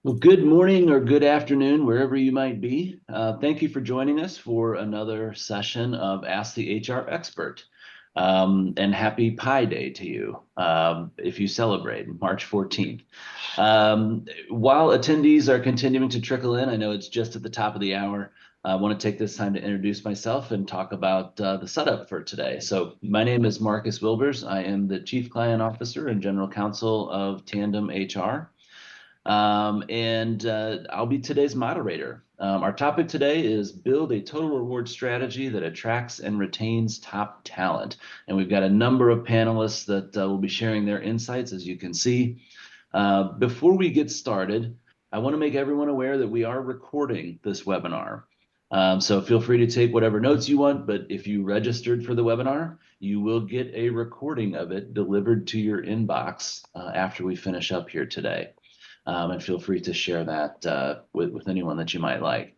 Well, good morning or good afternoon, wherever you might be. Thank you for joining us for another session of Ask the HR Expert. And happy Pi Day to you if you celebrate March 14th. While attendees are continuing to trickle in, I know it's just at the top of the hour. I want to take this time to introduce myself and talk about the setup for today. So my name is Marcus Wilbers. I am the Chief Client Officer and General Counsel of Tandem HR. I'll be today's moderator. Our topic today is build a total reward strategy that attracts and retains top talent. And we've got a number of panelists that will be sharing their insights, as you can see. Before we get started, I want to make everyone aware that we are recording this webinar. So feel free to take whatever notes you want, but if you registered for the webinar, you will get a recording of it delivered to your inbox after we finish up here today. And feel free to share that with anyone that you might like.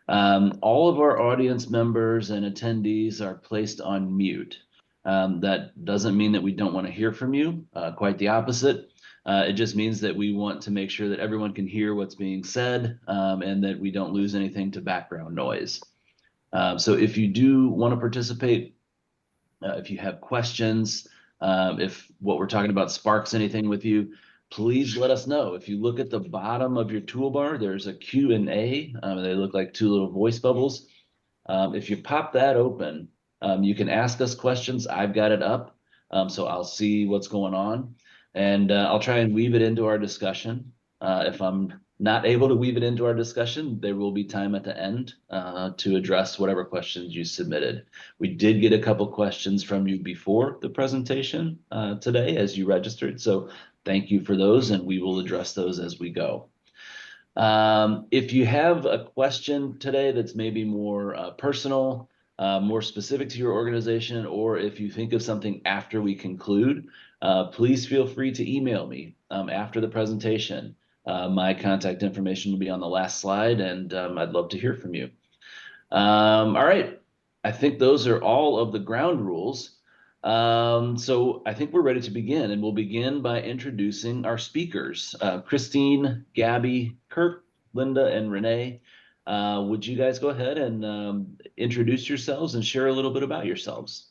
All of our audience members and attendees are placed on mute. That doesn't mean that we don't want to hear from you, quite the opposite. It just means that we want to make sure that everyone can hear what's being said and that we don't lose anything to background noise. So if you do want to participate, if you have questions, if what we're talking about sparks anything with you, please let us know. If you look at the bottom of your toolbar, there's a Q&A. They look like two little voice bubbles. If you pop that open, you can ask us questions. I've got it up, so I'll see what's going on. And I'll try and weave it into our discussion. If I'm not able to weave it into our discussion, there will be time at the end to address whatever questions you submitted. We did get a couple questions from you before the presentation today as you registered. So thank you for those, and we will address those as we go. If you have a question today that's maybe more personal, more specific to your organization, or if you think of something after we conclude, please feel free to email me after the presentation. My contact information will be on the last slide, and I'd love to hear from you. All right, I think those are all of the ground rules. So I think we're ready to begin, and we'll begin by introducing our speakers. Christine, Gabby, Kirk, Linda, and Renee. Would you guys go ahead and introduce yourselves and share a little bit about yourselves?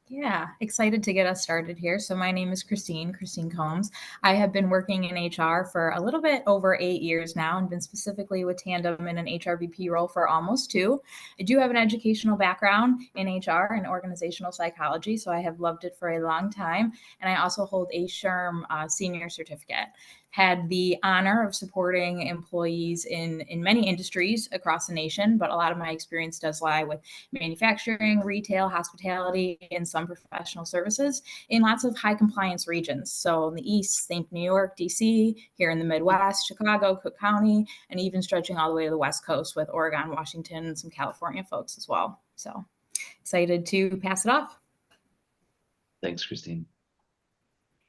Yeah, excited to get us started here. So my name is Christine Combs. I have been working in HR for a little bit over 8 years now and been specifically with Tandem in an HRBP role for almost 2. I do have an educational background in HR and organizational psychology, so I have loved it for a long time. And I also hold a SHRM senior certificate. Had the honor of supporting employees in many industries across the nation, but a lot of my experience does lie with manufacturing, retail, hospitality, and some professional services in lots of high compliance regions. So in the East, think New York, DC, here in the Midwest, Chicago, Cook County, and even stretching all the way to the West Coast with Oregon, Washington, and some California folks as well. So excited to pass it off. Thanks, Christine.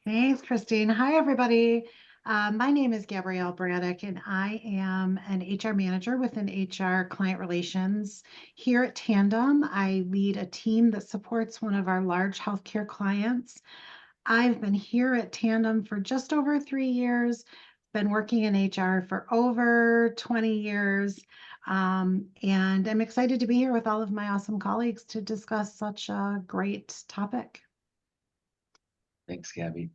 Thanks, Christine. Hi, everybody. My name is Gabrielle Braddock, and I am an HR manager within HR Client Relations here at Tandem. I lead a team that supports one of our large healthcare clients. I've been here at Tandem for just over 3 years, been working in HR for over 20 years, and I'm excited to be here with all of my awesome colleagues to discuss such a great topic. Thanks, Gabby.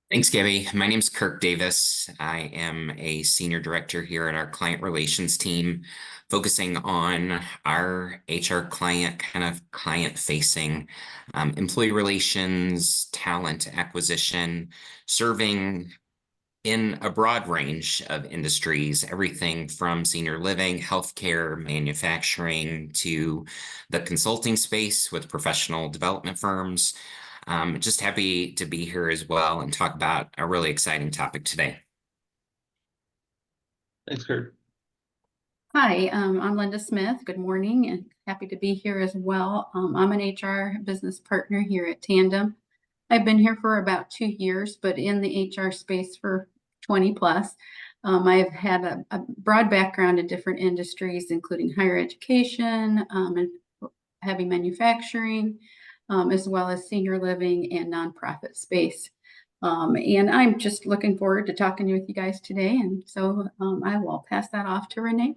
Thanks, Gabby. My name is Kirk Davis. I am a senior director here at our client relations team, focusing on our HR client, kind of client-facing employee relations, talent acquisition, serving in a broad range of industries, everything from senior living, healthcare, manufacturing, to the consulting space with professional development firms. Just happy to be here as well and talk about a really exciting topic today. Thanks, Kurt. Hi, I'm Linda Smith. Good morning and happy to be here as well. I'm an HR business partner here at Tandem. I've been here for about 2 years, but in the HR space for 20 plus. I've had a broad background in different industries, including higher education and heavy manufacturing, as well as senior living and nonprofit space. And I'm just looking forward to talking with you guys today. And so I will pass that off to Renee.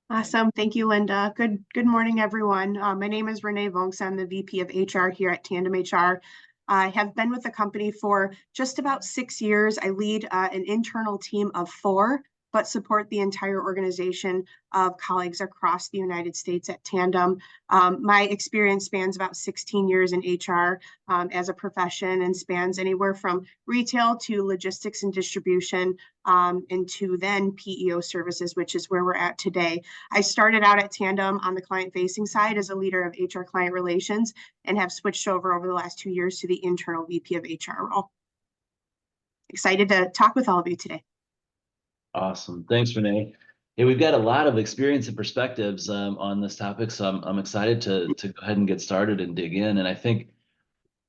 Awesome. Thank you, Linda. Good morning, everyone. My name is Renee Vonks. I'm the VP of HR here at Tandem HR. I have been with the company for just about 6 years. I lead an internal team of 4, but support the entire organization of colleagues across the United States at Tandem. My experience spans about 16 years in HR as a profession, and spans anywhere from retail to logistics and distribution, and to then PEO services, which is where we're at today. I started out at Tandem on the client-facing side as a leader of HR client relations, and have switched over the last 2 years to the internal VP of HR role. Excited to talk with all of you today. Awesome. Thanks, Renee. Hey, we've got a lot of experience and perspectives on this topic, so I'm excited to go ahead and get started and dig in. And I think,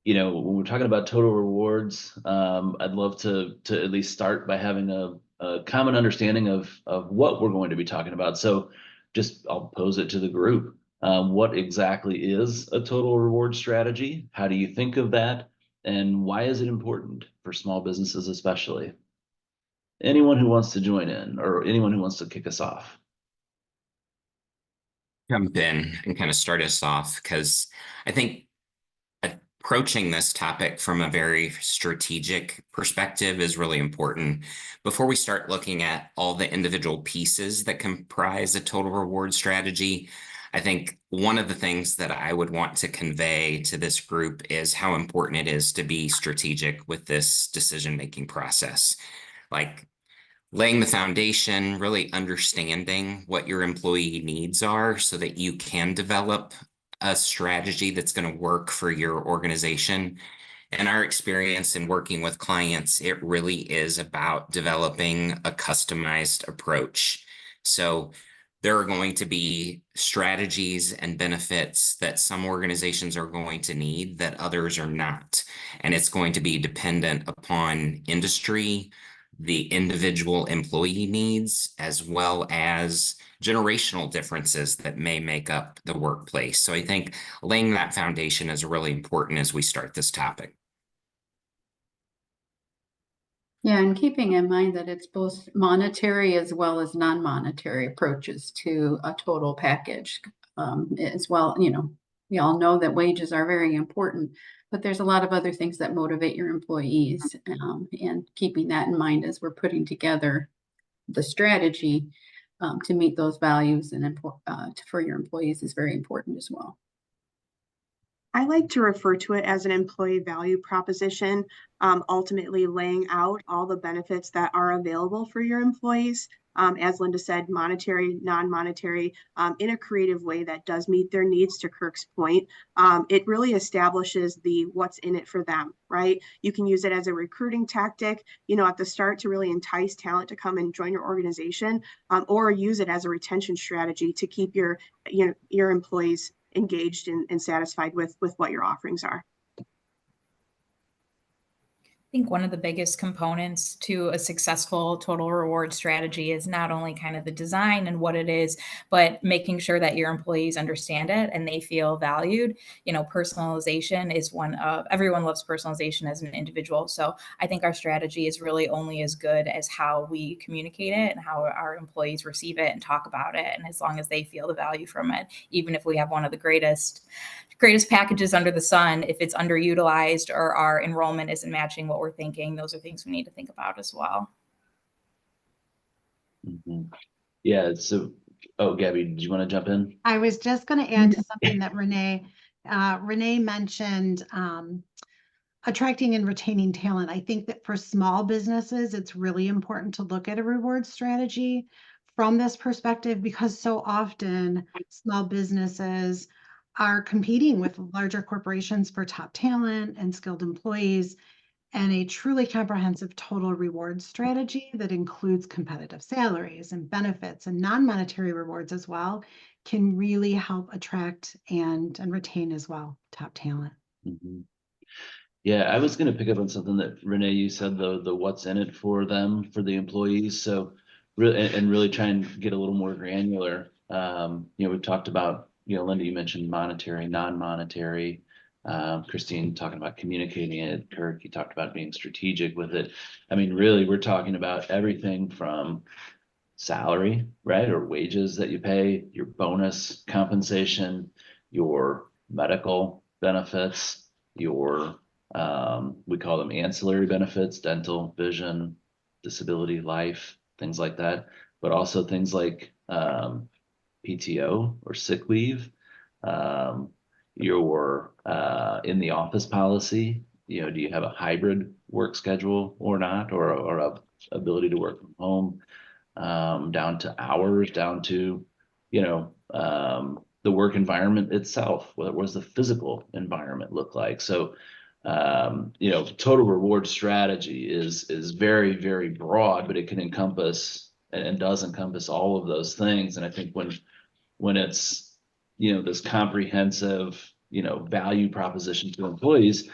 you know, when we're talking about total rewards, I'd love to at least start by having a common understanding of what we're going to be talking about. So just I'll pose it to the group. What exactly is a total reward strategy? How do you think of that? And why is it important for small businesses especially? Anyone who wants to join in, or anyone who wants to kick us off? Jump in and kind of start us off, because I think approaching this topic from a very strategic perspective is really important. Before we start looking at all the individual pieces that comprise a total reward strategy, I think one of the things that I would want to convey to this group is how important it is to be strategic with this decision-making process. Like, laying the foundation, really understanding what your employee needs are so that you can develop a strategy that's going to work for your organization. In our experience in working with clients, it really is about developing a customized approach. So there are going to be strategies and benefits that some organizations are going to need that others are not. And it's going to be dependent upon industry, the individual employee needs, as well as generational differences that may make up the workplace. So I think laying that foundation is really important as we start this topic. Yeah, and keeping in mind that it's both monetary as well as non-monetary approaches to a total package as well. You know, we all know that wages are very important, but there's a lot of other things that motivate your employees, and keeping that in mind as we're putting together the strategy to meet those values and for your employees is very important as well. I like to refer to it as an employee value proposition, ultimately laying out all the benefits that are available for your employees. As Linda said, monetary, non-monetary, in a creative way that does meet their needs. To Kirk's point, it really establishes the what's in it for them, right? You can use it as a recruiting tactic, you know, at the start to really entice talent to come and join your organization, or use it as a retention strategy to keep your employees engaged and satisfied with what your offerings are. I think one of the biggest components to a successful total reward strategy is not only kind of the design and what it is, but making sure that your employees understand it and they feel valued. You know, personalization is everyone loves personalization as an individual. So I think our strategy is really only as good as how we communicate it and how our employees receive it and talk about it. And as long as they feel the value from it, even if we have one of the greatest packages under the sun, if it's underutilized or our enrollment isn't matching what we're thinking, those are things we need to think about as well. Mm-hmm. Yeah. So, Gabby, did you want to jump in? I was just going to add to something that Renee mentioned, attracting and retaining talent. I think that for small businesses, it's really important to look at a reward strategy from this perspective, because so often small businesses are competing with larger corporations for top talent and skilled employees. And a truly comprehensive total reward strategy that includes competitive salaries and benefits and non-monetary rewards as well can really help attract and retain as well top talent. Mm-hmm. Yeah, I was going to pick up on something that Renee, you said, the what's in it for them, for the employees. So really try and get a little more granular. We've talked about, Linda, you mentioned monetary, non-monetary. Christine talking about communicating it. Kirk, you talked about being strategic with it. I mean, really, we're talking about everything from salary, right? Or wages that you pay, your bonus compensation, your medical benefits, your we call them ancillary benefits, dental, vision, disability, life, things like that, but also things like PTO or sick leave, um, your in the office policy, you know, do you have a hybrid work schedule or not, or a ability to work from home, down to hours, down to, you know, the work environment itself. What does the physical environment look like? So, you know, total reward strategy is very, very broad, but it can encompass and does encompass all of those things. And I think when it's, you know, this comprehensive, you know, value proposition to employees,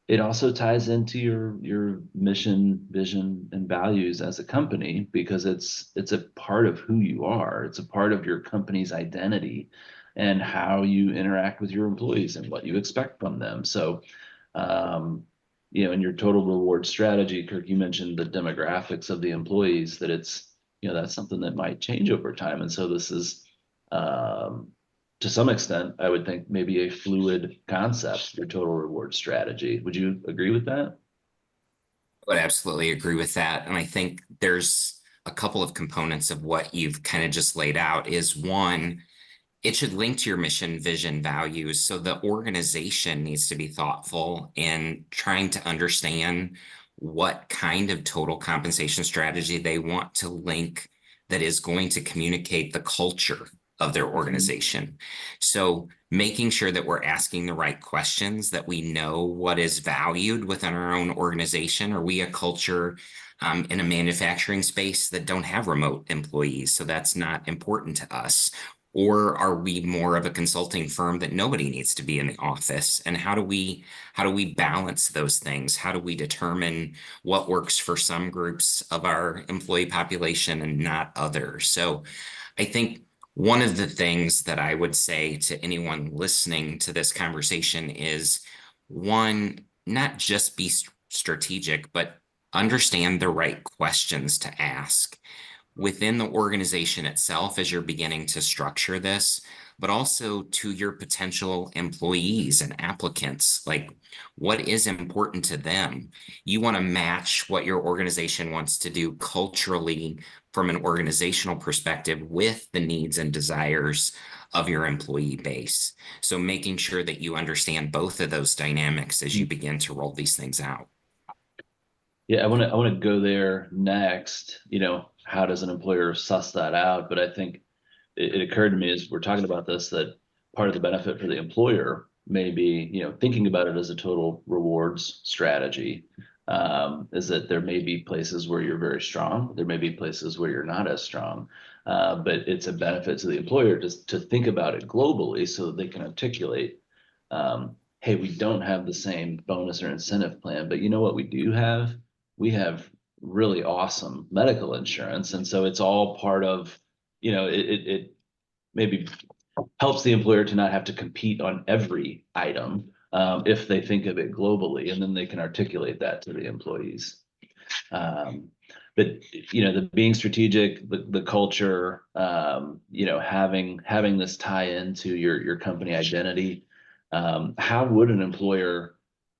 it also ties into your mission, vision, and values as a company, because it's a part of who you are. It's a part of your company's identity and how you interact with your employees and what you expect from them. So, you know, in your total reward strategy, Kirk, you mentioned the demographics of the employees, that it's, you know, that's something that might change over time. And so this is, to some extent, I would think maybe a fluid concept, your total reward strategy. Would you agree with that? I would absolutely agree with that. And I think there's a couple of components of what you've kind of just laid out. Is one, it should link to your mission, vision, values. So the organization needs to be thoughtful in trying to understand what kind of total compensation strategy they want to link that is going to communicate the culture of their organization. So making sure that we're asking the right questions, that we know what is valued within our own organization. Are we a culture in a manufacturing space that don't have remote employees? So that's not important to us. Or are we more of a consulting firm that nobody needs to be in the office? And how do we balance those things? How do we determine what works for some groups of our employee population and not others? So I think one of the things that I would say to anyone listening to this conversation is, one, not just be strategic, but understand the right questions to ask within the organization itself as you're beginning to structure this, but also to your potential employees and applicants. Like, what is important to them? You want to match what your organization wants to do culturally from an organizational perspective with the needs and desires of your employee base. So making sure that you understand both of those dynamics as you begin to roll these things out. Yeah, I want to go there next. You know, how does an employer suss that out? But I think it occurred to me as we're talking about this, that part of the benefit for the employer may be, you know, thinking about it as a total rewards strategy, is that there may be places where you're very strong, there may be places where you're not as strong, but it's a benefit to the employer to think about it globally so that they can articulate, hey, we don't have the same bonus or incentive plan, but you know what we do have? We have really awesome medical insurance. And so it's all part of, you know, it maybe helps the employer to not have to compete on every item, if they think of it globally, and then they can articulate that to the employees. But you know, the being strategic, the culture, you know, having this tie into your company identity. How would an employer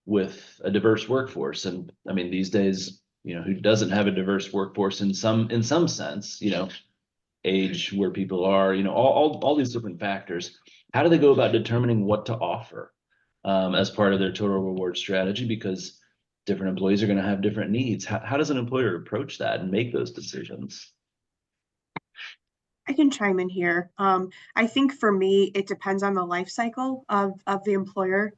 with a diverse workforce, and I mean these days, you know, who doesn't have a diverse workforce in some sense, you know, age, where people are, you know, all these different factors. How do they go about determining what to offer, as part of their total reward strategy? Because different employees are going to have different needs. How does an employer approach that and make those decisions? I can chime in here. I think for me, it depends on the life cycle of the employer.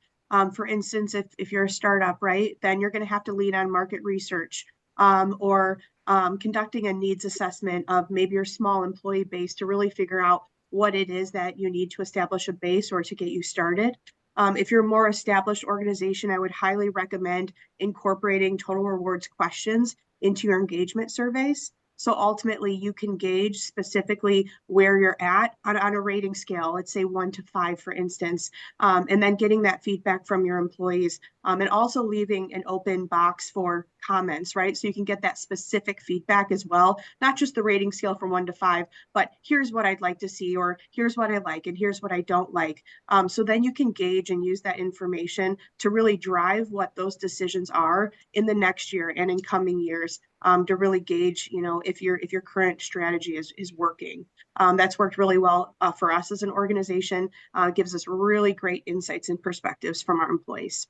For instance, if you're a startup, right, then you're going to have to lean on market research, or conducting a needs assessment of maybe your small employee base to really figure out what it is that you need to establish a base or to get you started. If you're a more established organization, I would highly recommend incorporating total rewards questions into your engagement surveys. So ultimately you can gauge specifically where you're at on a rating scale, let's say 1 to 5, for instance, and then getting that feedback from your employees, and also leaving an open box for comments, right? So you can get that specific feedback as well, not just the rating scale from 1 to 5, but here's what I'd like to see, or here's what I like, and here's what I don't like. So then you can gauge and use that information to really drive what those decisions are in the next year and in coming years, to really gauge, if your current strategy is working. That's worked really well for us as an organization. Gives us really great insights and perspectives from our employees.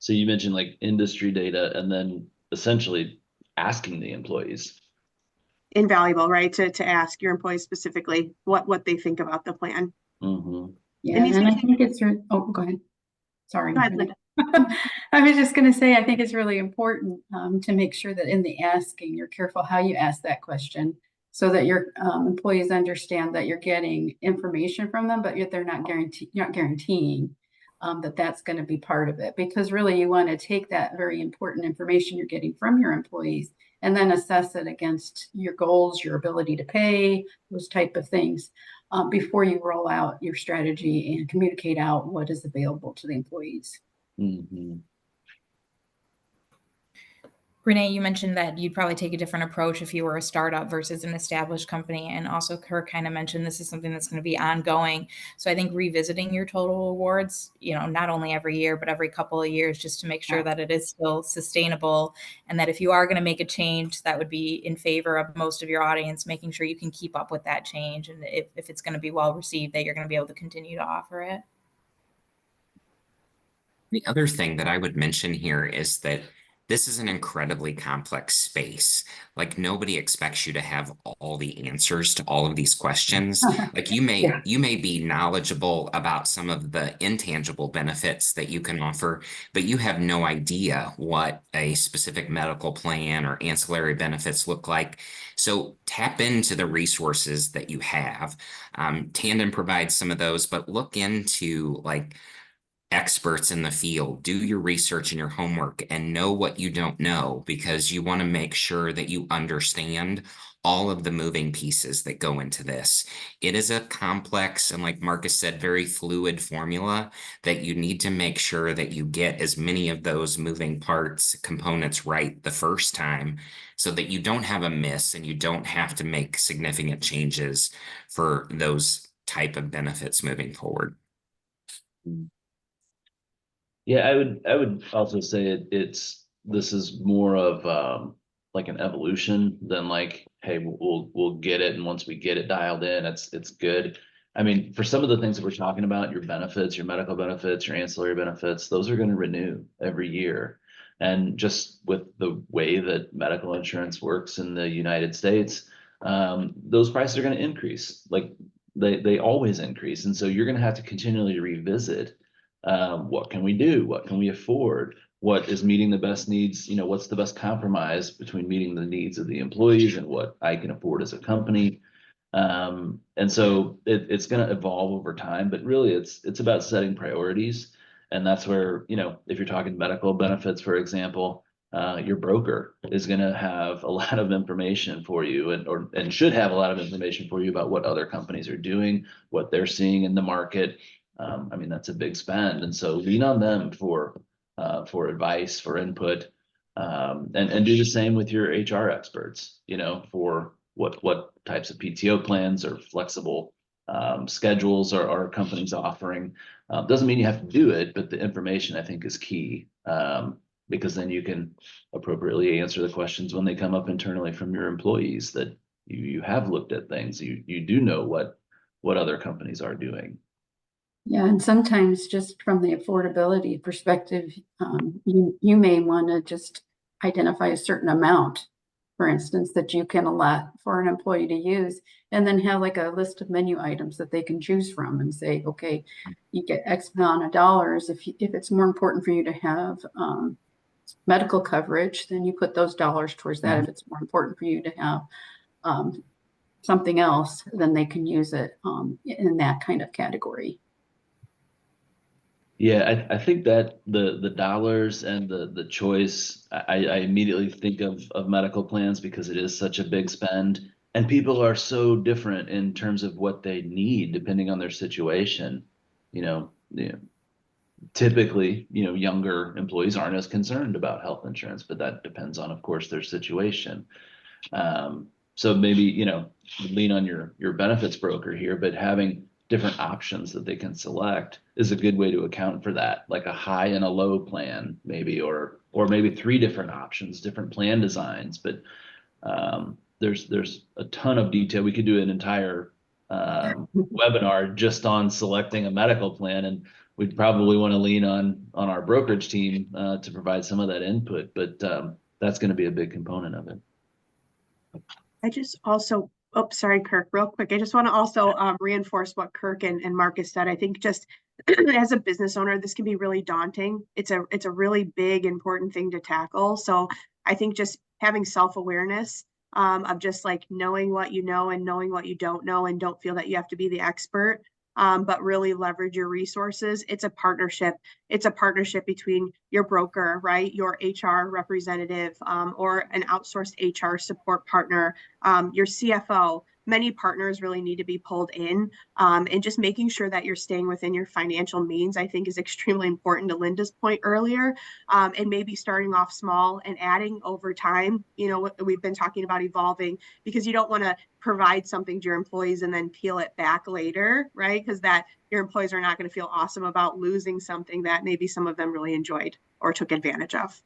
So you mentioned like industry data and then essentially asking the employees. Invaluable, right? To ask your employees specifically what they think about the plan. Mm-hmm. Yeah, and I think it's, oh, go ahead. Sorry. Go ahead, Linda. I was just going to say, I think it's really important to make sure that in the asking, you're careful how you ask that question so that your employees understand that you're getting information from them, but yet they're not guaranteeing that that's going to be part of it. Because really, you want to take that very important information you're getting from your employees and then assess it against your goals, your ability to pay, those type of things, before you roll out your strategy and communicate out what is available to the employees. Mm-hmm. Renee, you mentioned that you'd probably take a different approach if you were a startup versus an established company. And also Kirk kind of mentioned this is something that's going to be ongoing. So I think revisiting your total awards, not only every year, but every couple of years, just to make sure that it is still sustainable. And that if you are going to make a change, that would be in favor of most of your audience, making sure you can keep up with that change. And if it's going to be well received, that you're going to be able to continue to offer it. The other thing that I would mention here is that this is an incredibly complex space. Like nobody expects you to have all the answers to all of these questions. Like you may be knowledgeable about some of the intangible benefits that you can offer, but you have no idea what a specific medical plan or ancillary benefits look like. So tap into the resources that you have. Tandem provides some of those, but look into like experts in the field, do your research and your homework and know what you don't know, because you want to make sure that you understand all of the moving pieces that go into this. It is a complex and, like Marcus said, very fluid formula that you need to make sure that you get as many of those moving parts, components right the first time so that you don't have a miss and you don't have to make significant changes for those type of benefits moving forward. Yeah, I would also say this is more of like an evolution than like, hey, we'll get it, and once we get it dialed in, it's good. I mean, for some of the things that we're talking about, your benefits, your medical benefits, your ancillary benefits, those are going to renew every year. And just with the way that medical insurance works in the United States, those prices are going to increase. Like they always increase, and so you're going to have to continually revisit. What can we do? What can we afford? What is meeting the best needs? What's the best compromise between meeting the needs of the employees and what I can afford as a company? And so it's going to evolve over time, but really it's about setting priorities. And that's where, if you're talking medical benefits, for example, your broker is going to have a lot of information for you and should have a lot of information for you about what other companies are doing, what they're seeing in the market. I mean, that's a big spend. And so lean on them for advice, for input, and do the same with your HR experts, for what types of PTO plans or flexible schedules are companies offering. Doesn't mean you have to do it, but the information I think is key, because then you can appropriately answer the questions when they come up internally from your employees that you have looked at things, you do know what other companies are doing. Yeah, and sometimes just from the affordability perspective, you may want to just identify a certain amount, for instance, that you can allot for an employee to use, and then have like a list of menu items that they can choose from and say, okay, you get X amount of dollars. If it's more important for you to have medical coverage, then you put those dollars towards that. If it's more important for you to have something else, then they can use it in that kind of category. Yeah, I think that the dollars and the choice, I immediately think of medical plans because it is such a big spend, and people are so different in terms of what they need depending on their situation. You know, typically, younger employees aren't as concerned about health insurance, but that depends on, of course, their situation. So maybe, lean on your benefits broker here, but having different options that they can select is a good way to account for that, like a high and a low plan, maybe, or maybe three different options, different plan designs. But there's a ton of detail. We could do an entire webinar just on selecting a medical plan, and we'd probably want to lean on our brokerage team to provide some of that input. But that's going to be a big component of it. I just also, oh, sorry, Kirk, real quick. I just want to also reinforce what Kirk and Marcus said. I think just as a business owner, this can be really daunting. It's a really big, important thing to tackle. So I think just having self-awareness of just like knowing what you know and knowing what you don't know, and don't feel that you have to be the expert, but really leverage your resources. It's a partnership. It's a partnership between your broker, right, your HR representative, or an outsourced HR support partner, your CFO. Many partners really need to be pulled in, and just making sure that you're staying within your financial means, I think, is extremely important, to Linda's point earlier, and maybe starting off small and adding over time. We've been talking about evolving, because you don't want to provide something to your employees and then peel it back later, right? Because that your employees are not going to feel awesome about losing something that maybe some of them really enjoyed or took advantage of.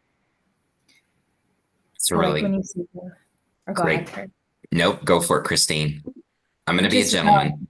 It's I like when really you see or go great. ahead. Nope, go for it, Christine. I'm going to be a Just gentleman.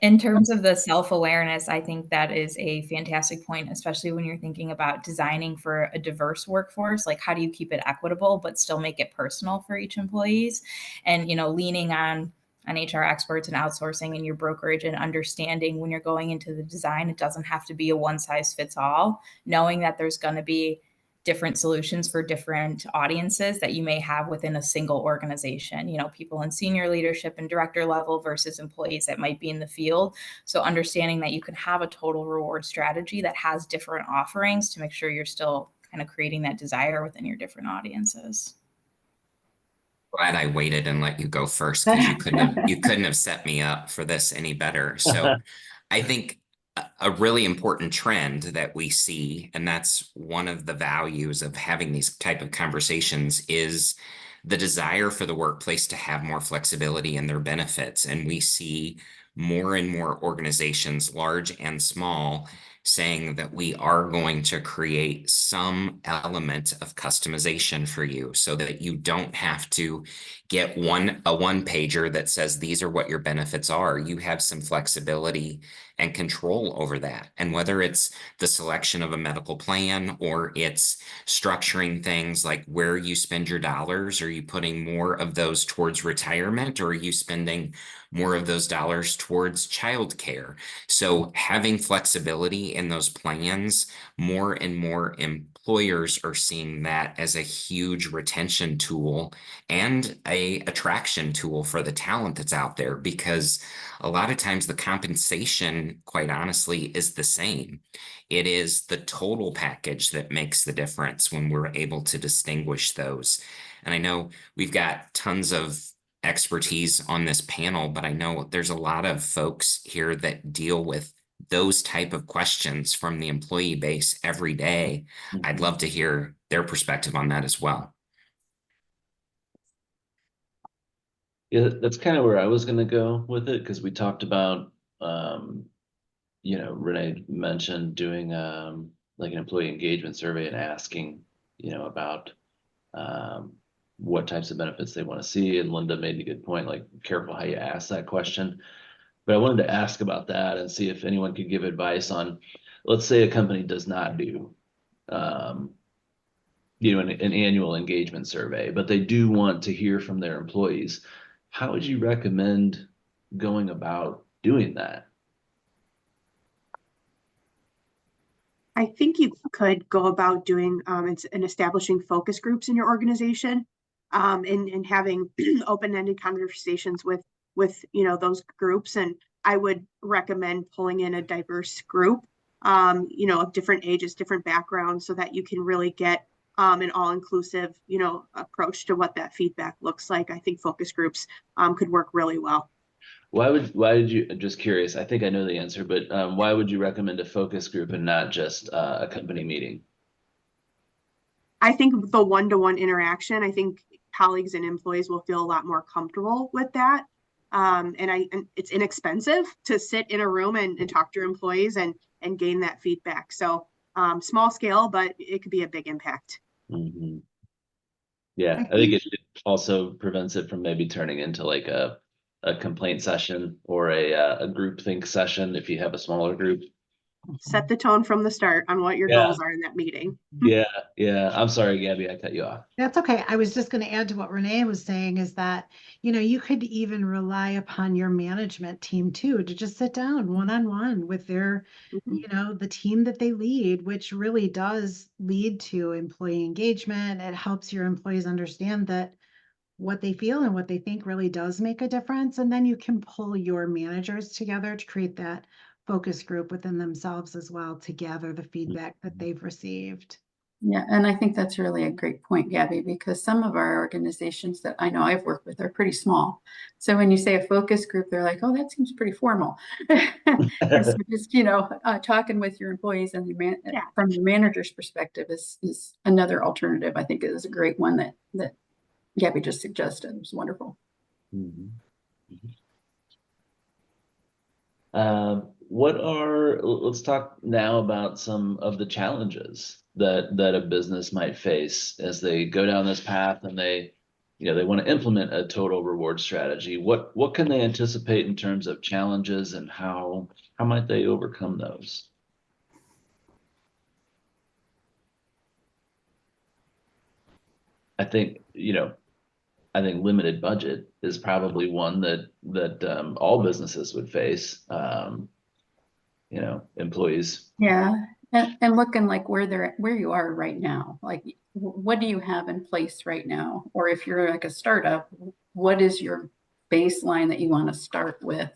in terms of the self-awareness, I think that is a fantastic point, especially when you're thinking about designing for a diverse workforce. Like, how do you keep it equitable but still make it personal for each employees? And leaning on HR experts and outsourcing and your brokerage, and understanding when you're going into the design, it doesn't have to be a one size fits all. Knowing that there's going to be different solutions for different audiences that you may have within a single organization, people in senior leadership and director level versus employees that might be in the field. So understanding that you can have a total reward strategy that has different offerings to make sure you're still kind of creating that desire within your different audiences. Glad I waited and let you go first, because you couldn't have set me up for this any better. So I think a really important trend that we see, and that's one of the values of having these type of conversations, is the desire for the workplace to have more flexibility in their benefits. And we see more and more organizations, large and small, saying that we are going to create some element of customization for you, so that you don't have to get a one pager that says these are what your benefits are. You have some flexibility and control over that. And whether it's the selection of a medical plan, or it's structuring things like where you spend your dollars, are you putting more of those towards retirement, or are you spending more of those dollars towards childcare? So having flexibility in those plans, more and more employers are seeing that as a huge retention tool and a attraction tool for the talent that's out there, because a lot of times the compensation, quite honestly, is the same. It is the total package that makes the difference when we're able to distinguish those. And I know we've got tons of expertise on this panel, but I know there's a lot of folks here that deal with those type of questions from the employee base every day. I'd love to hear their perspective on that as well. Yeah, that's kind of where I was going to go with it, because we talked about, Renee mentioned doing like an employee engagement survey and asking, about what types of benefits they want to see. And Linda made a good point, like, careful how you ask that question. But I wanted to ask about that and see if anyone could give advice on, let's say a company does not do, an annual engagement survey, but they do want to hear from their employees. How would you recommend going about doing that? I think you could go about doing and establishing focus groups in your organization, and having open-ended conversations with those groups. And I would recommend pulling in a diverse group of different ages, different backgrounds, so that you can really get an all-inclusive, approach to what that feedback looks like. I think focus groups could work really well. Why did you, just curious, I think I know the answer, but why would you recommend a focus group and not just a company meeting? I think the one-to-one interaction, I think colleagues and employees will feel a lot more comfortable with that. And it's inexpensive to sit in a room and talk to your employees and gain that feedback. So small scale, but it could be a big impact. Mm-hmm. Yeah, I think it also prevents it from maybe turning into like a complaint session or a group think session if you have a smaller group. Set the tone from the start on what your goals are in that meeting. Yeah, yeah. I'm sorry, Gabby, I cut you off. That's okay. I was just going to add to what Renee was saying is that, you could even rely upon your management team too, to just sit down one-on-one with their, the team that they lead, which really does lead to employee engagement. It helps your employees understand that what they feel and what they think really does make a difference. And then you can pull your managers together to create that focus group within themselves as well to gather the feedback that they've received. Yeah, and I think that's really a great point, Gabby, because some of our organizations that I know I've worked with are pretty small. So when you say a focus group, they're like, oh, that seems pretty formal. And so just, talking with your employees and from the manager's perspective is another alternative. I think it is a great one that Gabby just suggested. It was wonderful. Mm-hmm. Let's talk now about some of the challenges that a business might face as they go down this path and they want to implement a total reward strategy. What can they anticipate in terms of challenges, and how might they overcome those? I think, limited budget is probably one that all businesses would face. Employees. Yeah, and looking like where you are right now, like what do you have in place right now? Or if you're like a startup, what is your baseline that you want to start with?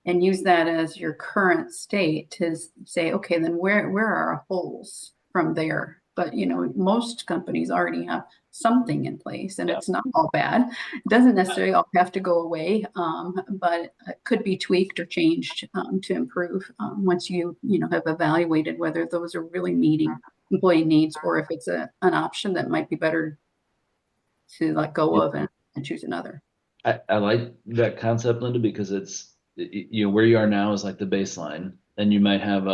And use that as your current state to say, okay, then where are our holes from there? But most companies already have something in place, and it's not all bad. It doesn't necessarily all have to go away, but it could be tweaked or changed to improve once you have evaluated whether those are really meeting employee needs, or if it's an option that might be better to let go of and choose another. I like that concept, Linda, because it's where you are now is like the baseline, and you might have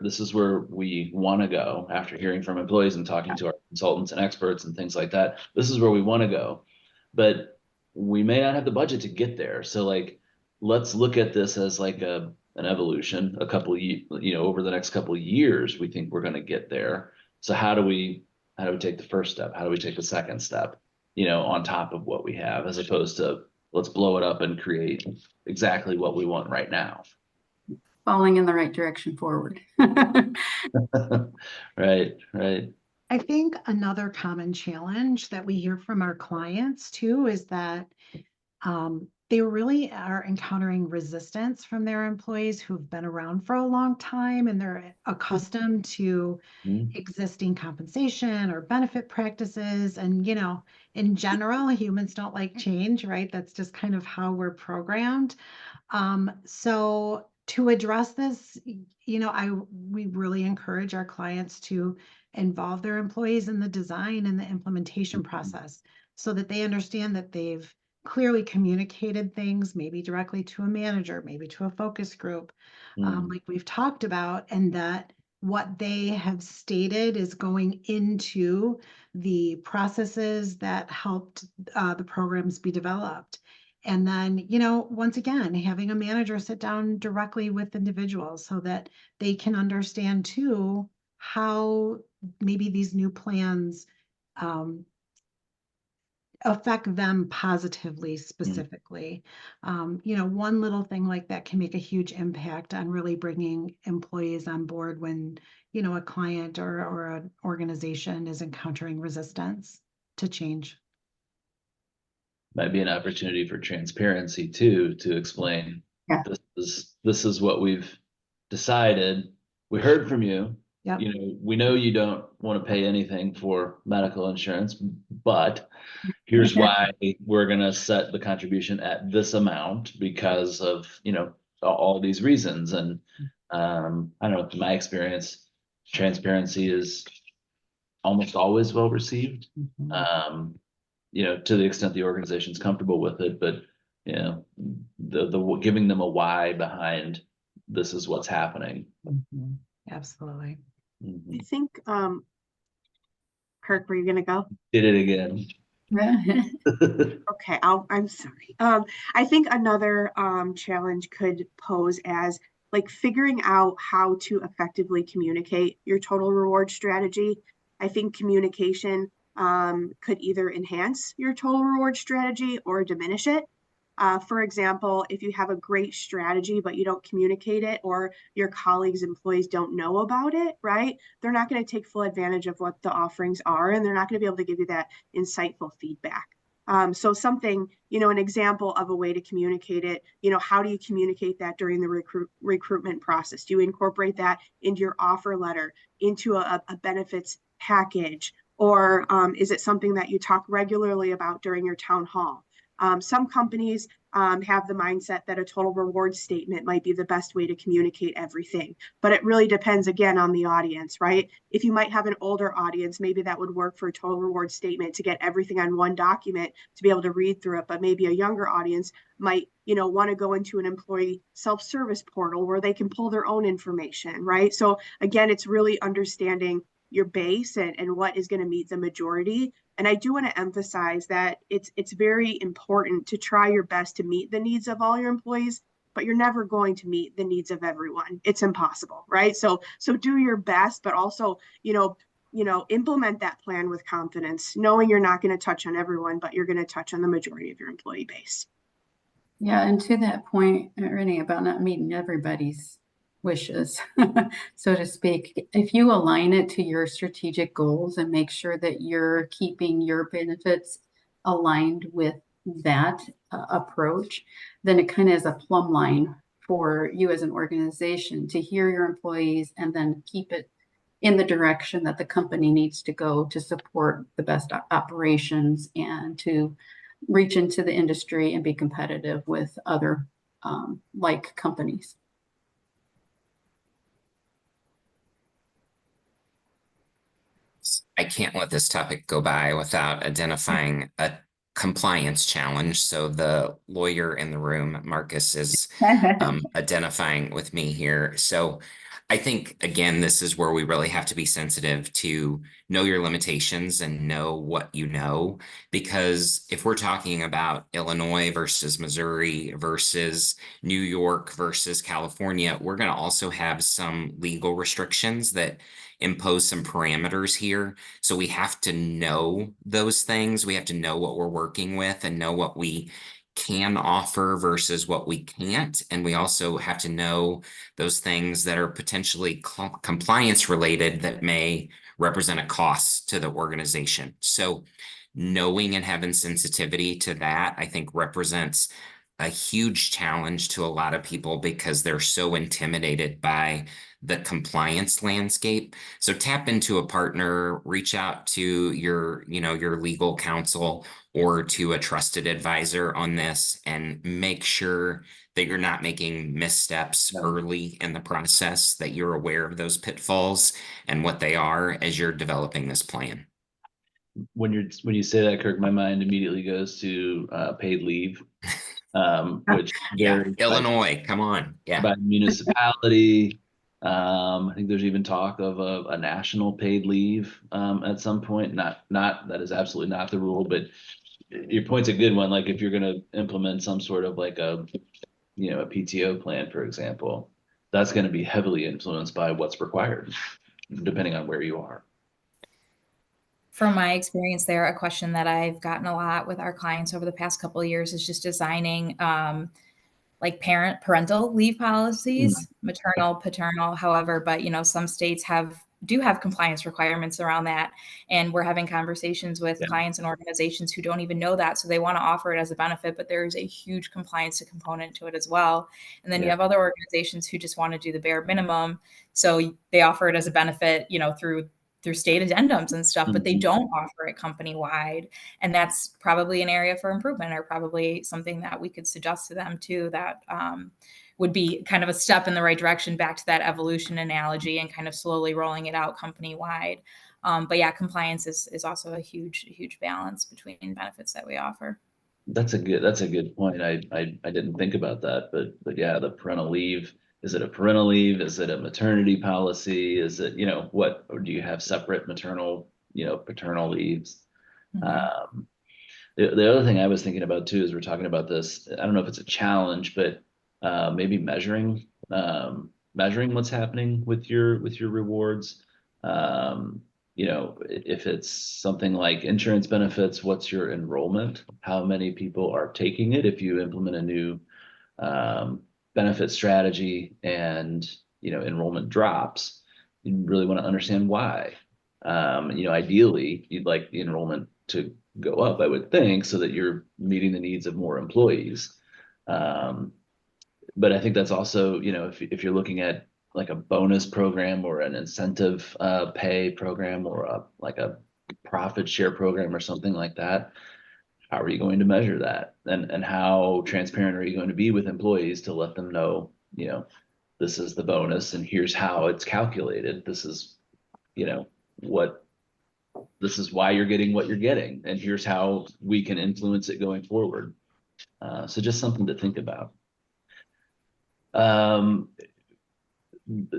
this is where we want to go after hearing from employees and talking to our consultants and experts and things like that. This is where we want to go, but we may not have the budget to get there. So let's look at this as like an evolution, a couple of over the next couple of years, we think we're going to get there. So how do we take the first step? How do we take the second step, on top of what we have, as opposed to let's blow it up and create exactly what we want right now. Falling in the right direction forward. Right. I think another common challenge that we hear from our clients too is that they really are encountering resistance from their employees who've been around for a long time, and they're accustomed to existing compensation or benefit practices. And, in general, humans don't like change, right? That's just kind of how we're programmed. So to address this, we really encourage our clients to involve their employees in the design and the implementation process, so that they understand that they've clearly communicated things, maybe directly to a manager, maybe to a focus group, like we've talked about, and that what they have stated is going into the processes that helped the programs be developed. And then, once again, having a manager sit down directly with individuals so that they can understand too how maybe these new plans affect them positively, specifically. One little thing like that can make a huge impact on really bringing employees on board when, a client or an organization is encountering resistance to change. Might be an opportunity for transparency too, to explain this is what we've decided. we heard from you. Yep. You know, we know you don't want to pay anything for medical insurance, but here's why we're going to set the contribution at this amount because of, you know, all these reasons. And I don't know, in my experience, transparency is almost always well received. You know, to the extent the organization's comfortable with it, but you know, the giving them a why behind this is what's happening. Absolutely. I think, Kirk, were you gonna go? Did it again. Okay, I'm sorry. I think another challenge could pose as like figuring out how to effectively communicate your total reward strategy. I think communication could either enhance your total reward strategy or diminish it. For example, if you have a great strategy, but you don't communicate it, or your colleagues, employees don't know about it, right? They're not going to take full advantage of what the offerings are, and they're not going to be able to give you that insightful feedback. So something, you know, an example of a way to communicate it, you know, how do you communicate that during the recruitment process? Do you incorporate that into your offer letter, into a benefits package? Or is it something that you talk regularly about during your town hall? Some companies have the mindset that a total reward statement might be the best way to communicate everything, but it really depends again on the audience, right? If you might have an older audience, maybe that would work for a total reward statement to get everything on one document to be able to read through it. But maybe a younger audience might, you know, want to go into an employee self-service portal where they can pull their own information, right? So again, it's really understanding your base and what is going to meet the majority. And I do want to emphasize that it's very important to try your best to meet the needs of all your employees, but you're never going to meet the needs of everyone. It's impossible, right? So do your best, but also, you know, implement that plan with confidence, knowing you're not going to touch on everyone, but you're going to touch on the majority of your employee base. Yeah, and to that point, Renee, about not meeting everybody's wishes, so to speak, if you align it to your strategic goals and make sure that you're keeping your benefits aligned with that approach, then it kind of is a plumb line for you as an organization to hear your employees and then keep it in the direction that the company needs to go to support the best operations and to reach into the industry and be competitive with other like companies. I can't let this topic go by without identifying a compliance challenge. So the lawyer in the room, Marcus, is identifying with me here. So I think, again, this is where we really have to be sensitive to know your limitations and know what you know. Because if we're talking about Illinois versus Missouri versus New York versus California, we're going to also have some legal restrictions that impose some parameters here. So we have to know those things. We have to know what we're working with and know what we can offer versus what we can't. And we also have to know those things that are potentially compliance related that may represent a cost to the organization. So knowing and having sensitivity to that, I think represents a huge challenge to a lot of people because they're so intimidated by the compliance landscape. So tap into a partner, reach out to your, your legal counsel or to a trusted advisor on this and make sure that you're not making missteps early in the process, that you're aware of those pitfalls and what they are as you're developing this plan. When you say that, Kirk, my mind immediately goes to paid leave. Which Illinois, come on, by municipality. I think there's even talk of a national paid leave at some point. Not that is absolutely not the rule, but your point's a good one. Like if you're going to implement some sort of like a PTO plan, for example, that's going to be heavily influenced by what's required, depending on where you are. From my experience there, a question that I've gotten a lot with our clients over the past couple of years is just designing like parental leave policies, maternal, paternal, however, but some states have do have compliance requirements around that. And we're having conversations with clients and organizations who don't even know that. So they want to offer it as a benefit, but there is a huge compliance component to it as well. And then you have other organizations who just want to do the bare minimum. So they offer it as a benefit, through state addendums and stuff, but they don't offer it company-wide. And that's probably an area for improvement, or probably something that we could suggest to them too, that would be kind of a step in the right direction, back to that evolution analogy, and kind of slowly rolling it out company-wide. But yeah, compliance is also a huge balance between benefits that we offer. That's a good point. I didn't think about that, but yeah, the parental leave. Is it a parental leave? Is it a maternity policy? Is it, what, or do you have separate maternal, paternal leaves? The other thing I was thinking about too, as we're talking about this, I don't know if it's a challenge, but maybe measuring what's happening with your rewards. If it's something like insurance benefits, what's your enrollment? How many people are taking it? If you implement a new benefit strategy and enrollment drops, you really want to understand why. Ideally, you'd like the enrollment to go up, I would think, so that you're meeting the needs of more employees. But I think that's also, if you're looking at like a bonus program or an incentive pay program, or a profit share program or something like that, how are you going to measure that? And how transparent are you going to be with employees to let them know, this is the bonus and here's how it's calculated. This is, this is why you're getting what you're getting, and here's how we can influence it going forward. So just something to think about.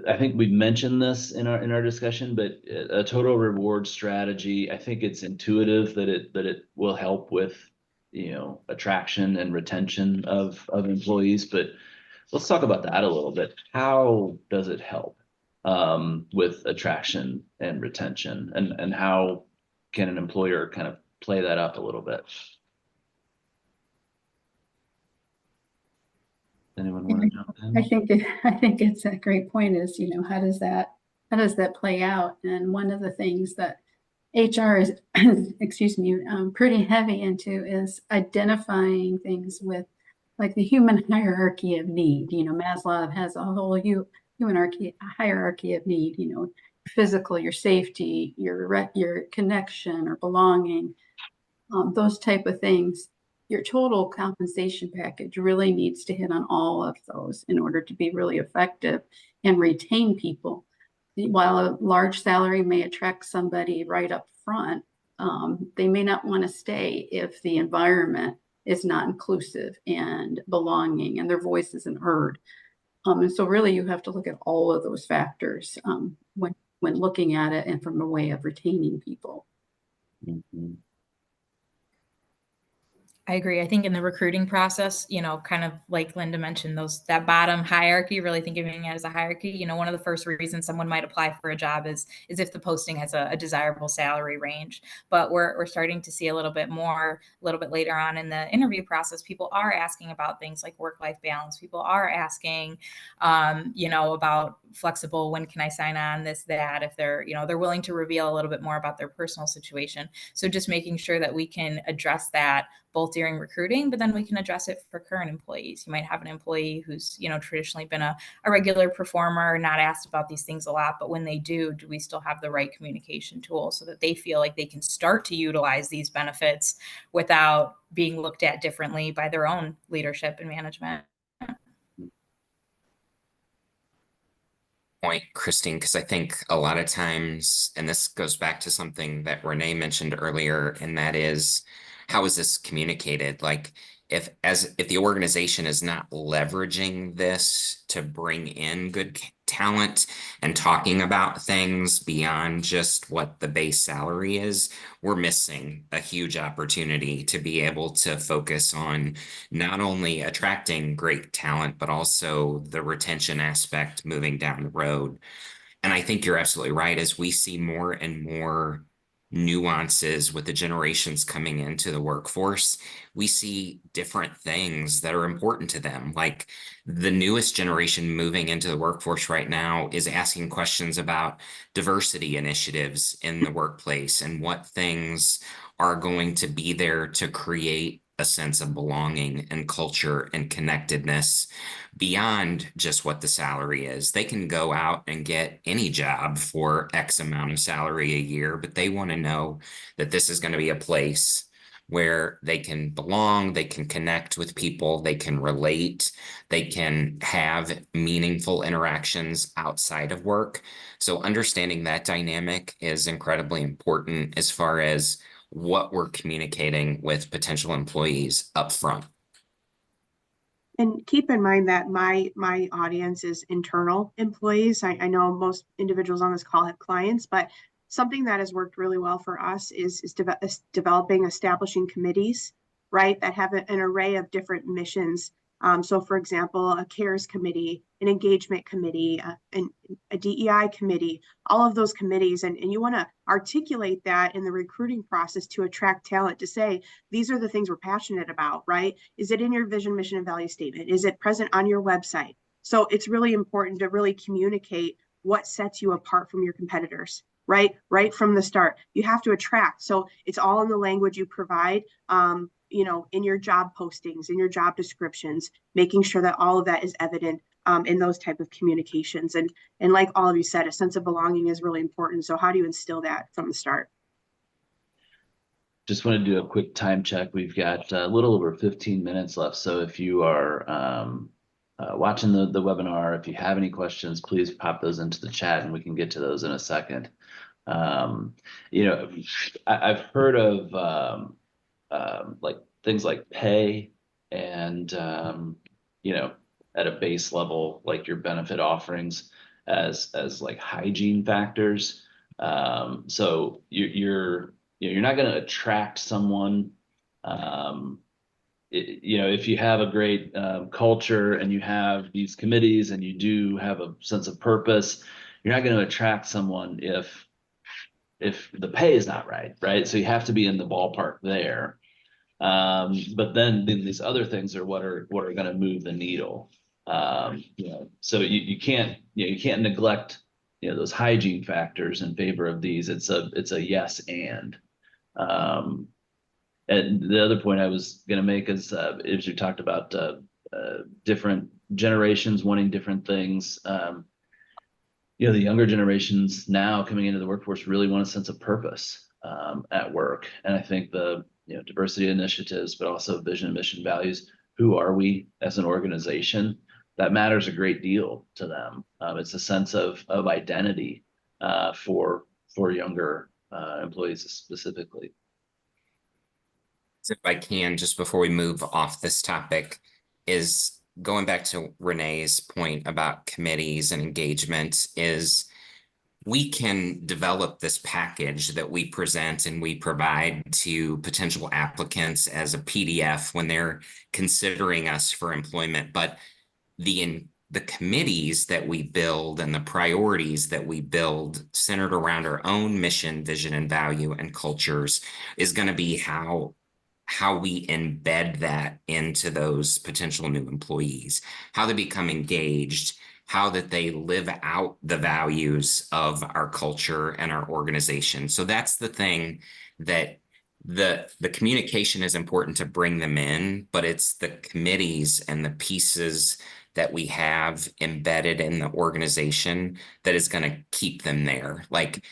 I think we've mentioned this in our discussion, but a total reward strategy, I think it's intuitive that it will help with, attraction and retention of employees. But let's talk about that a little bit. How does it help with attraction and retention, and how can an employer kind of play that up a little bit? Anyone want to jump in? I think it's a great point, is, how does that play out? And one of the things that HR is, excuse me, pretty heavy into is identifying things with, like, the human hierarchy of need. Maslow has a whole human hierarchy of need, physical, your safety, your connection or belonging, those type of things. Your total compensation package really needs to hit on all of those in order to be really effective and retain people. While a large salary may attract somebody right up front, they may not want to stay if the environment is not inclusive and belonging and their voice isn't heard. And so really you have to look at all of those factors when looking at it, and from a way of retaining people. I agree. I think in the recruiting process, kind of like Linda mentioned, that bottom hierarchy, really thinking of it as a hierarchy, one of the first reasons someone might apply for a job is if the posting has a desirable salary range. But we're starting to see a little bit later on in the interview process, people are asking about things like work-life balance. People are asking, about flexible, when can I sign on, this, that, if they're willing to reveal a little bit more about their personal situation. So just making sure that we can address that both during recruiting, but then we can address it for current employees. You might have an employee who's, traditionally been a regular performer, not asked about these things a lot, but when they do we still have the right communication tools so that they feel like they can start to utilize these benefits without being looked at differently by their own leadership and management? Point, Christine, because I think a lot of times, and this goes back to something that Renee mentioned earlier, and that is, how is this communicated? Like, if the organization is not leveraging this to bring in good talent and talking about things beyond just what the base salary is, we're missing a huge opportunity to be able to focus on not only attracting great talent, but also the retention aspect moving down the road. And I think you're absolutely right. As we see more and more nuances with the generations coming into the workforce, we see different things that are important to them. Like the newest generation moving into the workforce right now is asking questions about diversity initiatives in the workplace and what things are going to be there to create a sense of belonging and culture and connectedness beyond just what the salary is. They can go out and get any job for X amount of salary a year, but they want to know that this is going to be a place where they can belong, they can connect with people, they can relate, they can have meaningful interactions outside of work. So understanding that dynamic is incredibly important as far as what we're communicating with potential employees up front. And keep in mind that my audience is internal employees. I know most individuals on this call have clients, but something that has worked really well for us is establishing committees, right, that have an array of different missions. So for example, a CARES committee, an engagement committee, a DEI committee, all of those committees. And you want to articulate that in the recruiting process to attract talent, to say, these are the things we're passionate about, right? Is it in your vision, mission, and value statement? Is it present on your website? So it's really important to really communicate what sets you apart from your competitors, right from the start. You have to attract. So it's all in the language you provide, in your job postings, in your job descriptions, making sure that all of that is evident in those type of communications. And like all of you said, a sense of belonging is really important. So how do you instill that from the start? Just want to do a quick time check. We've got a little over 15 minutes left. So if you are watching the webinar, if you have any questions, please pop those into the chat and we can get to those in a second. I've heard of like things like pay and, at a base level, like your benefit offerings as like hygiene factors. So you're not going to attract someone, if you have a great culture and you have these committees and you do have a sense of purpose, you're not going to attract someone if the pay is not right? So you have to be in the ballpark there. But then these other things are what are going to move the needle. So you can't neglect those hygiene factors in favor of these. It's a yes and. And the other point I was going to make is you talked about different generations wanting different things. The younger generations now coming into the workforce really want a sense of purpose at work. And I think the diversity initiatives, but also vision, mission, values. Who are we as an organization? That matters a great deal to them. It's a sense of identity for younger employees specifically. If I can, just before we move off this topic, is going back to Renee's point about committees and engagement, is we can develop this package that we present and we provide to potential applicants as a PDF when they're considering us for employment. But the committees that we build and the priorities that we build centered around our own mission, vision, and value and cultures is going to be how we embed that into those potential new employees, how they become engaged, how that they live out the values of our culture and our organization. So that's the thing, that the communication is important to bring them in, but it's the committees and the pieces that we have embedded in the organization that is going to keep them there. Like,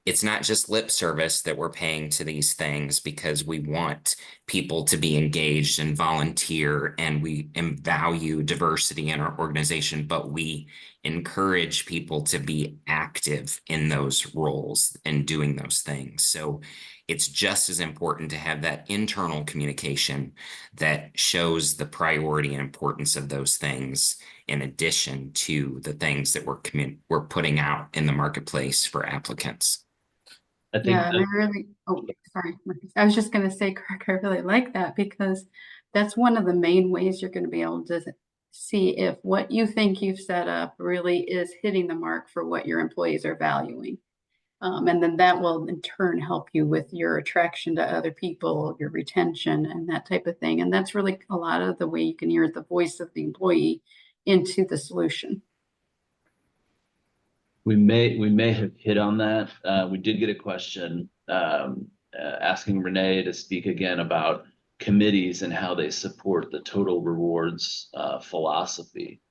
it's not just lip service that we're paying to these things because we want people to be engaged and volunteer, and we value diversity in our organization, but we encourage people to be active in those roles and doing those things. So it's just as important to have that internal communication that shows the priority and importance of those things, in addition to the things that we're putting out in the marketplace for applicants. I think Yeah, and I really, sorry. I was just going to say, Kirk, I really like that, because that's one of the main ways you're going to be able to see if what you think you've set up really is hitting the mark for what your employees are valuing. And then that will in turn help you with your attraction to other people, your retention, and that type of thing. And that's really a lot of the way you can hear the voice of the employee into the solution. We may have hit on that. We did get a question asking Renee to speak again about committees and how they support the total rewards philosophy.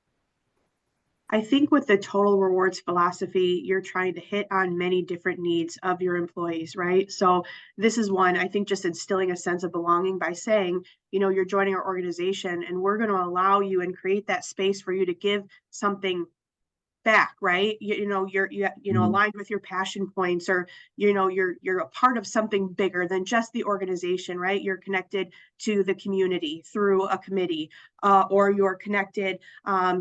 I think with the total rewards philosophy, you're trying to hit on many different needs of your employees, right? So this is one, I think, just instilling a sense of belonging by saying, you're joining our organization and we're going to allow you and create that space for you to give something back, right? You're aligned with your passion points, or you're a part of something bigger than just the organization, right? You're connected to the community through a committee, or you're connected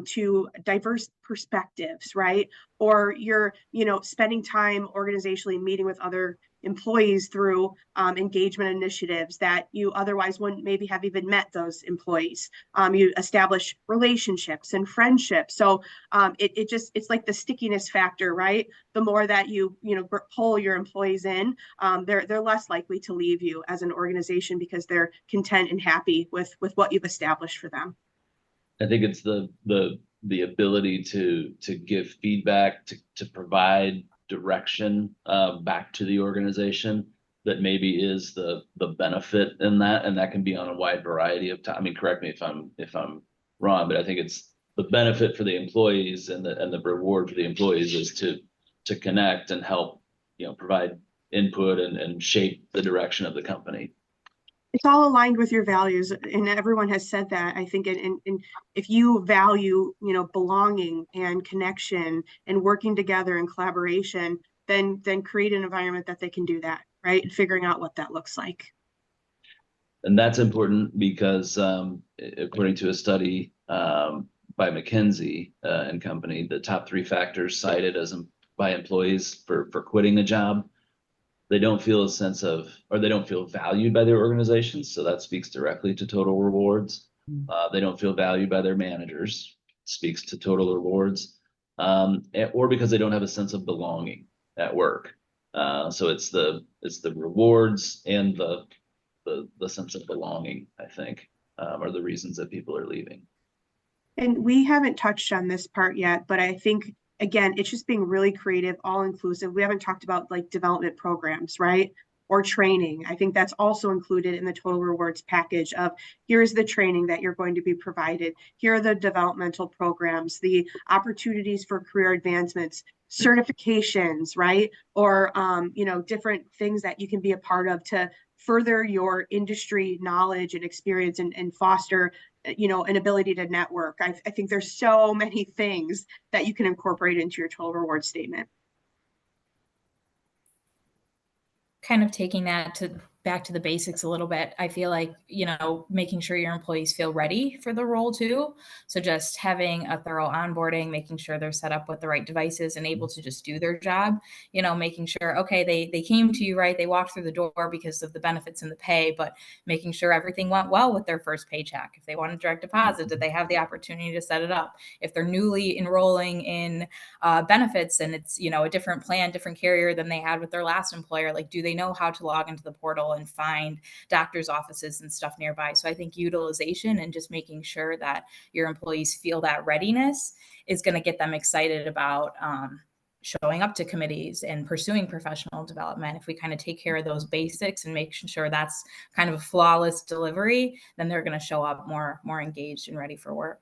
to diverse perspectives, right? Or you're spending time organizationally meeting with other employees through engagement initiatives that you otherwise wouldn't maybe have even met those employees. You establish relationships and friendships. So it's like the stickiness factor, right? The more that you pull your employees in, they're less likely to leave you as an organization because they're content and happy with what you've established for them. I think it's the ability to give feedback, to provide direction back to the organization that maybe is the benefit in that, and that can be on a wide variety of time. I mean, correct me if I'm wrong, but I think it's the benefit for the employees and the reward for the employees is to connect and help, provide input and shape the direction of the company. It's all aligned with your values, and everyone has said that. I think, and if you value, belonging and connection and working together in collaboration, then create an environment that they can do that, right? And figuring out what that looks like. And that's important because according to a study by McKinsey and Company, the top 3 factors cited by employees for quitting a job: they don't feel a sense of, or they don't feel valued by their organizations. So that speaks directly to total rewards. They don't feel valued by their managers, speaks to total rewards, or because they don't have a sense of belonging at work. So it's the rewards and the sense of belonging, I think, are the reasons that people are leaving. And we haven't touched on this part yet, but I think, again, it's just being really creative, all inclusive. We haven't talked about like development programs, right? Or training. I think that's also included in the total rewards package of here's the training that you're going to be provided. Here are the developmental programs, the opportunities for career advancements, certifications, right? Or, different things that you can be a part of to further your industry knowledge and experience and foster an ability to network. I think there's so many things that you can incorporate into your total reward statement. Kind of taking that back to the basics a little bit, I feel like, making sure your employees feel ready for the role too. So just having a thorough onboarding, making sure they're set up with the right devices and able to just do their job, making sure, okay, they came to you, right? They walked through the door because of the benefits and the pay, but making sure everything went well with their first paycheck. If they want a direct deposit, did they have the opportunity to set it up? If they're newly enrolling in benefits and it's, a different plan, different carrier than they had with their last employer, like, do they know how to log into the portal and find doctor's offices and stuff nearby? So I think utilization and just making sure that your employees feel that readiness is going to get them excited about showing up to committees and pursuing professional development. If we kind of take care of those basics and make sure that's kind of a flawless delivery, then they're going to show up more engaged and ready for work.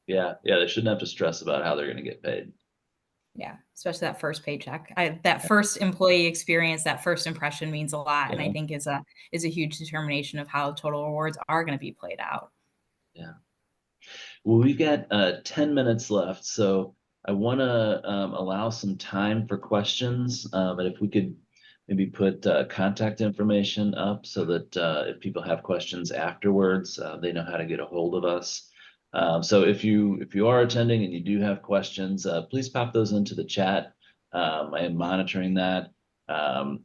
Yeah, they shouldn't have to stress about how they're going to get paid. Yeah, especially that first paycheck. That first employee experience, that first impression means a lot, and I think is a huge determination of how total rewards are going to be played out. Yeah. Well, we've got 10 minutes left, so I want to allow some time for questions. And if we could maybe put contact information up so that if people have questions afterwards, they know how to get a hold of us. So if you are attending and you do have questions, please pop those into the chat. I am monitoring that.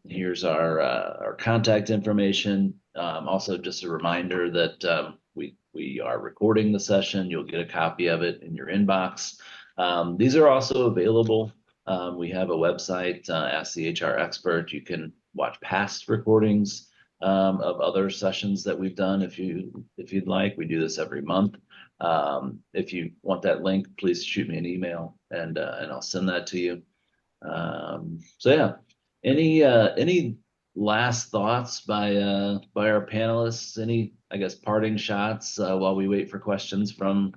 Here's our contact information. Also, just a reminder that we are recording the session. You'll get a copy of it in your inbox. These are also available We have a website, Ask the HR Expert. You can watch past recordings of other sessions that we've done if you'd like. We do this every month. If you want that link, please shoot me an email and I'll send that to you. So yeah, any last thoughts by our panelists? Any, I guess, parting shots while we wait for questions from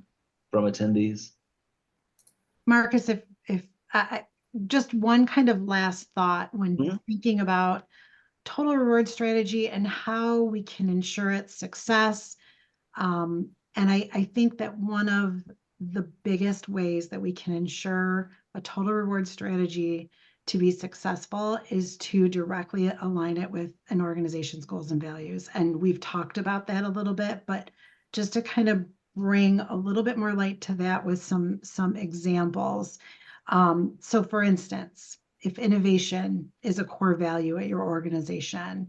attendees? Marcus, if just one kind of last thought when thinking about total reward strategy and how we can ensure its success. And I think that one of the biggest ways that we can ensure a total reward strategy to be successful is to directly align it with an organization's goals and values. And we've talked about that a little bit, but just to kind of bring a little bit more light to that with some examples. So for instance, if innovation is a core value at your organization,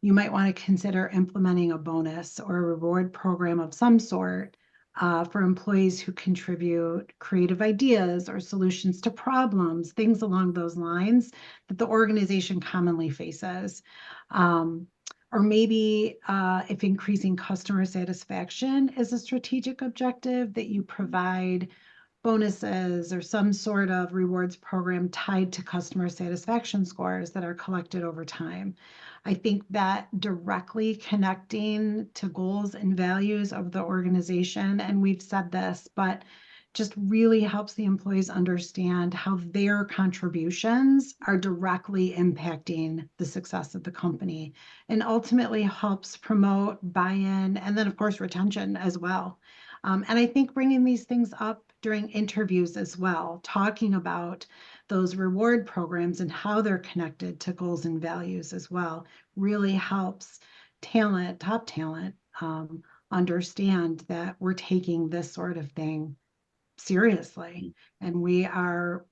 you might want to consider implementing a bonus or a reward program of some sort for employees who contribute creative ideas or solutions to problems, things along those lines that the organization commonly faces. Or maybe if increasing customer satisfaction is a strategic objective, that you provide bonuses or some sort of rewards program tied to customer satisfaction scores that are collected over time. I think that directly connecting to goals and values of the organization, and we've said this, but just really helps the employees understand how their contributions are directly impacting the success of the company, and ultimately helps promote buy-in and then, of course, retention as well. And I think bringing these things up during interviews as well, talking about those reward programs and how they're connected to goals and values as well, really helps talent, top talent, understand that we're taking this sort of thing seriously. And we are,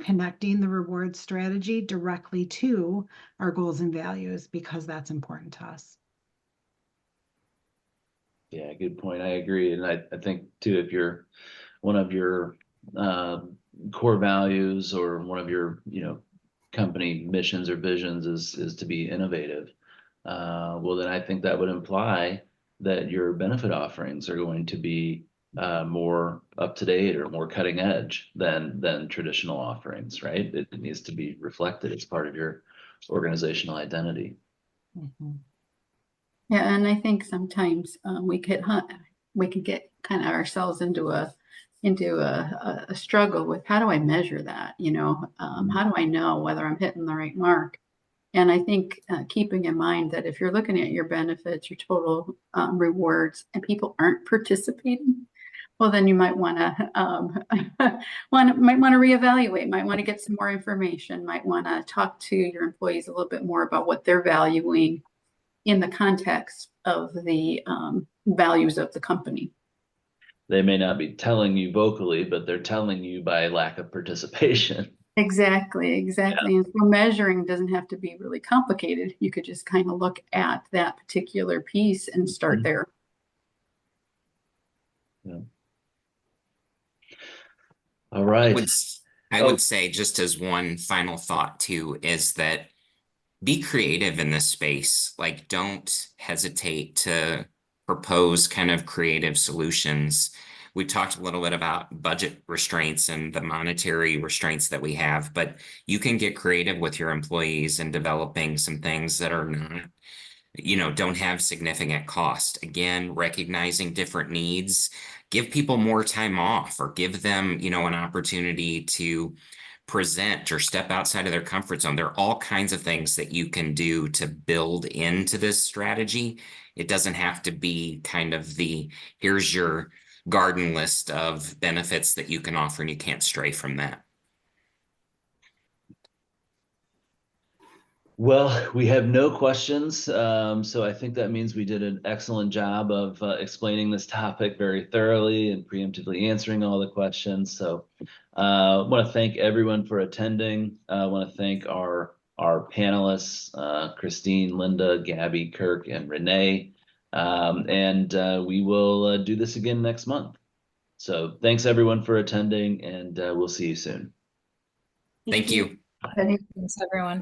connecting the reward strategy directly to our goals and values because that's important to us. Yeah, good point. I agree. And I think too, if you're one of your core values or one of your, company missions or visions is to be innovative, well, then I think that would imply that your benefit offerings are going to be more up to date or more cutting edge than traditional offerings, right? It needs to be reflected as part of your organizational identity. Mm-hmm. Yeah, and I think sometimes we could get kind of ourselves into a struggle with how do I measure that? How do I know whether I'm hitting the right mark? And I think keeping in mind that if you're looking at your benefits, your total rewards, and people aren't participating, well, then you might want to reevaluate, might want to get some more information, might want to talk to your employees a little bit more about what they're valuing in the context of the values of the company. They may not be telling you vocally, but they're telling you by lack of participation. Exactly. Yeah. And so measuring doesn't have to be really complicated. You could just kind of look at that particular piece and start there. Yeah. All right. I would say, just as one final thought too, is that be creative in this space. Like, don't hesitate to propose kind of creative solutions. We talked a little bit about budget restraints and the monetary restraints that we have, but you can get creative with your employees in developing some things that are not, don't have significant cost. Again, recognizing different needs, give people more time off or give them, an opportunity to present or step outside of their comfort zone. There are all kinds of things that you can do to build into this strategy. It doesn't have to be kind of here's your garden list of benefits that you can offer and you can't stray from that. Well, we have no questions, so I think that means we did an excellent job of explaining this topic very thoroughly and preemptively answering all the questions. So I want to thank everyone for attending. I want to thank our panelists, Christine, Linda, Gabby, Kirk, and Renee. And we will do this again next month. So thanks everyone for attending, and we'll see you soon. Thank you. Thanks, everyone.